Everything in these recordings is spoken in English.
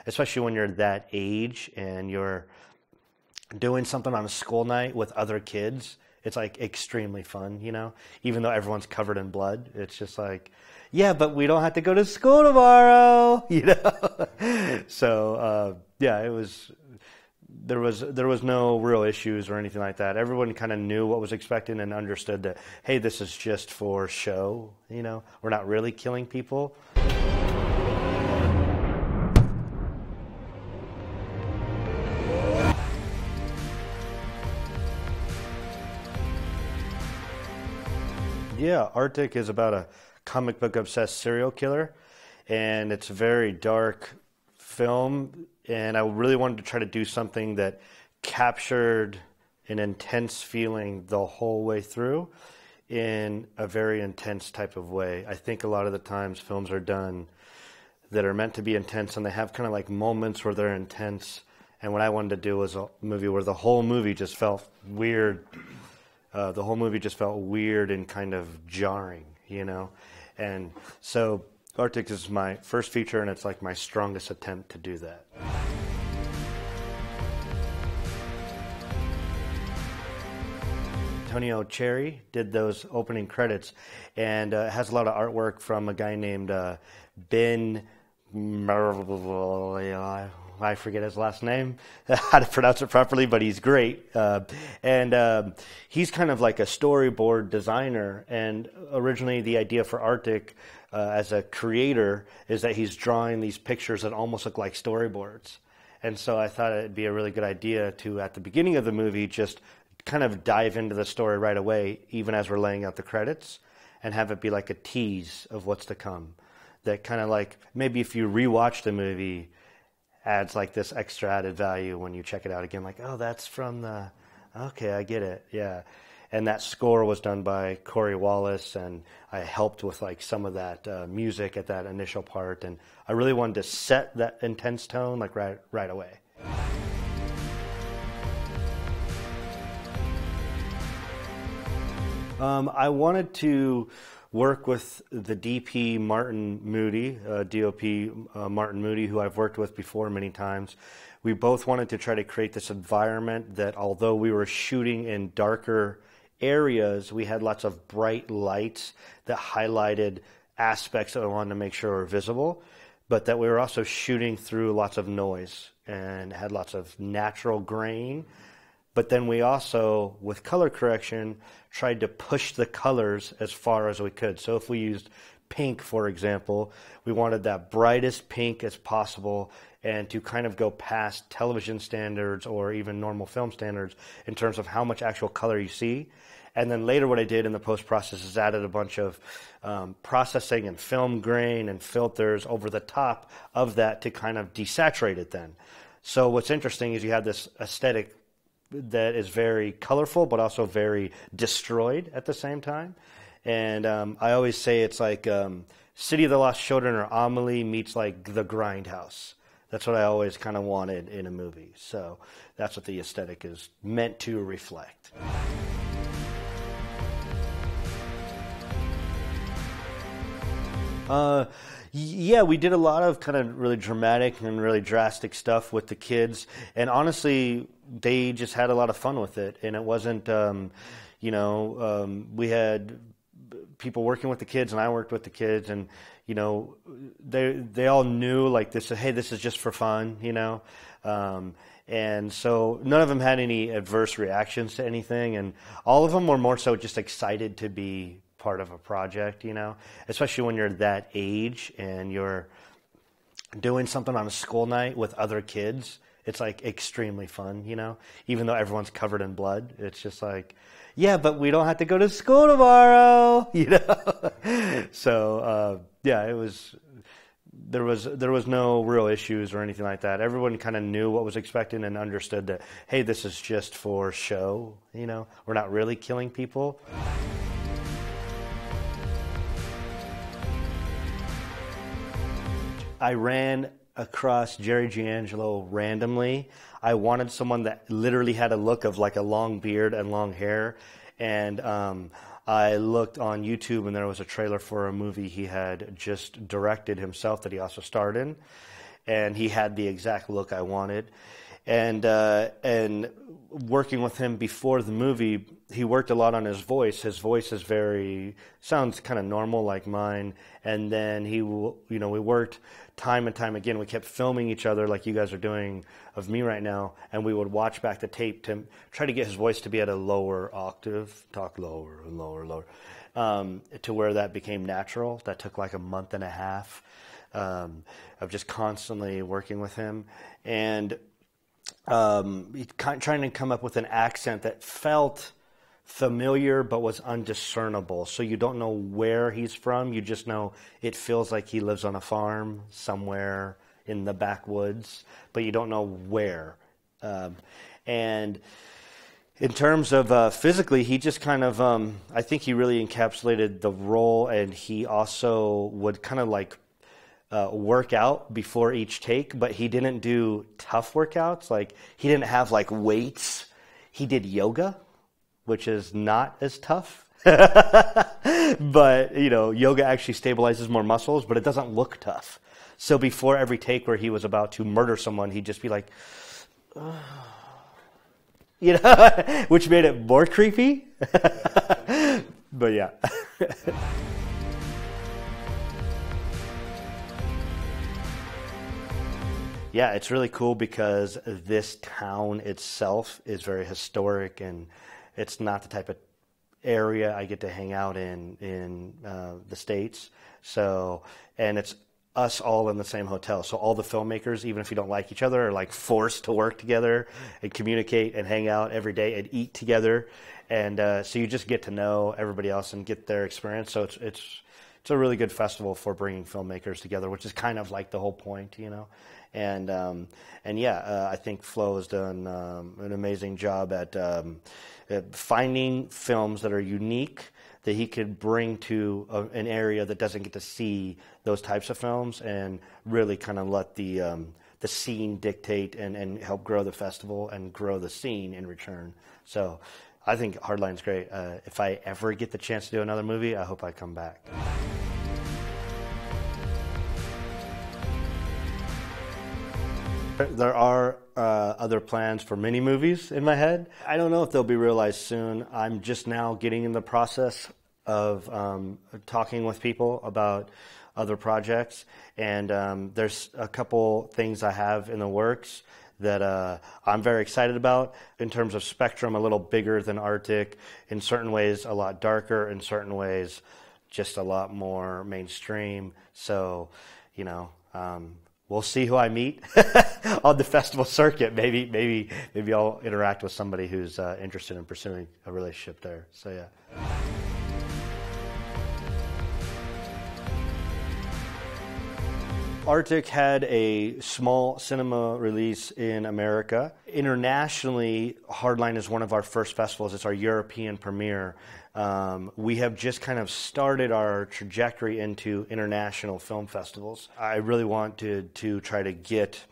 especially when you're that age and you're doing something on a school night with other kids. It's like extremely fun, you know, even though everyone's covered in blood. It's just like, yeah, but we don't have to go to school tomorrow, you know? So, yeah, there was no real issues or anything like that. Everyone kind of knew what was expected and understood that, hey, this is just for show, you know? We're not really killing people. Yeah, Arctic is about a comic book obsessed serial killer, and it's a very dark film, and I really wanted to try to do something that captured an intense feeling the whole way through in a very intense type of way. I think a lot of the times films are done that are meant to be intense, and they have kind of like moments where they're intense, and what I wanted to do was a movie where the whole movie just felt weird. The whole movie just felt weird and kind of jarring, you know? And so Arctic is my first feature, and it's like my strongest attempt to do that. Antonio Cherry did those opening credits, and has a lot of artwork from a guy named Ben... I forget his last name, how to pronounce it properly, but he's great. And he's kind of like a storyboard designer. And originally the idea for Arctic as a creator is that he's drawing these pictures that almost look like storyboards. And so I thought it'd be a really good idea to, at the beginning of the movie, just kind of dive into the story right away, even as we're laying out the credits, and have it be like a tease of what's to come. That kind of like, maybe if you rewatch the movie, adds like this extra added value when you check it out again, like, oh, that's from the, okay, I get it, yeah. And that score was done by Corey Wallace, and I helped with like some of that music at that initial part, and I really wanted to set that intense tone like right away. I wanted to work with the DP Martin Moody, DOP Martin Moody, who I've worked with before many times. We both wanted to try to create this environment that, although we were shooting in darker areas, we had lots of bright lights that highlighted aspects that I wanted to make sure were visible, but that we were also shooting through lots of noise and had lots of natural grain. But then we also, with color correction, tried to push the colors as far as we could. So if we used pink, for example, we wanted that brightest pink as possible, and to kind of go past television standards or even normal film standards in terms of how much actual color you see. And then later what I did in the post-process is added a bunch of processing and film grain and filters over the top of that to kind of desaturate it then. So what's interesting is you have this aesthetic that is very colorful, but also very destroyed at the same time. And I always say it's like City of the Lost Children or Amelie meets like The Grindhouse. That's what I always kind of wanted in a movie. So that's what the aesthetic is meant to reflect. Yeah, we did a lot of kind of really dramatic and really drastic stuff with the kids, and honestly, they just had a lot of fun with it. And it wasn't, we had people working with the kids, and I worked with the kids, and they all knew like this. Hey, this is just for fun, and so none of them had any adverse reactions to anything, and all of them were more so just excited to be part of a project, especially when you're that age and you're doing something on a school night with other kids. It's like extremely fun, even though everyone's covered in blood. It's just like, yeah, but we don't have to go to school tomorrow, So yeah, there was no real issues or anything like that. Everyone kind of knew what was expected and understood that, hey, this is just for show, we're not really killing people. I ran across Jerry Giangelo randomly. I wanted someone that literally had a look of like a long beard and long hair, and I looked on YouTube, and there was a trailer for a movie he had just directed himself that he also starred in. and he had the exact look I wanted. And working with him before the movie, he worked a lot on his voice. His voice sounds kind of normal like mine. And then we worked time and time again. We kept filming each other like you guys are doing of me right now, and we would watch back the tape to try to get his voice to be at a lower octave, talk lower and lower, to where that became natural. That took like a month and a half of just constantly working with him. And trying to come up with an accent that felt familiar but was undiscernible. So you don't know where he's from. You just know it feels like he lives on a farm somewhere in the backwoods, but you don't know where. And in terms of physically, he just kind of, I think he really encapsulated the role, and he also would kind of like work out before each take, but he didn't do tough workouts. Like, he didn't have like weights. He did yoga, which is not as tough. But, yoga actually stabilizes more muscles, but it doesn't look tough. So before every take where he was about to murder someone, he'd just be like, which made it more creepy. But yeah. Yeah, it's really cool because this town itself is very historic, and it's not the type of area I get to hang out in the States. So, and it's us all in the same hotel. So all the filmmakers, even if you don't like each other, are like forced to work together and communicate and hang out every day and eat together. And so you just get to know everybody else and get their experience. So it's a really good festival for bringing filmmakers together, which is kind of like the whole point, And I think Flo has done an amazing job at finding films that are unique that he could bring to an area that doesn't get to see those types of films, and really kind of let the scene dictate and help grow the festival and grow the scene in return. So I think Hardline's great. If I ever get the chance to do another movie, I hope I come back. There are other plans for mini movies in my head. I don't know if they'll be realized soon. I'm just now getting in the process of talking with people about other projects, and there's a couple things I have in the works that I'm very excited about. In terms of spectrum, a little bigger than Arctic, in certain ways a lot darker, in certain ways just a lot more mainstream. So, we'll see who I meet on the festival circuit. Maybe I'll interact with somebody who's interested in pursuing a relationship there. So yeah. Arctic had a small cinema release in America. Internationally, Hardline is one of our first festivals. It's our European premiere. We have just kind of started our trajectory into international film festivals. I really want to try to hit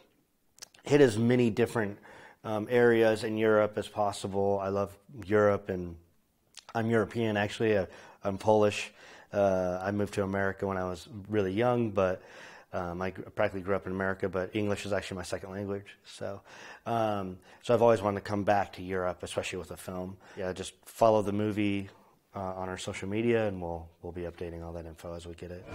as many different areas in Europe as possible. I love Europe, and I'm European actually. I'm Polish. I moved to America when I was really young, but I practically grew up in America, but English is actually my second language. So I've always wanted to come back to Europe, especially with a film. Yeah, just follow the movie on our social media, and we'll be updating all that info as we get it.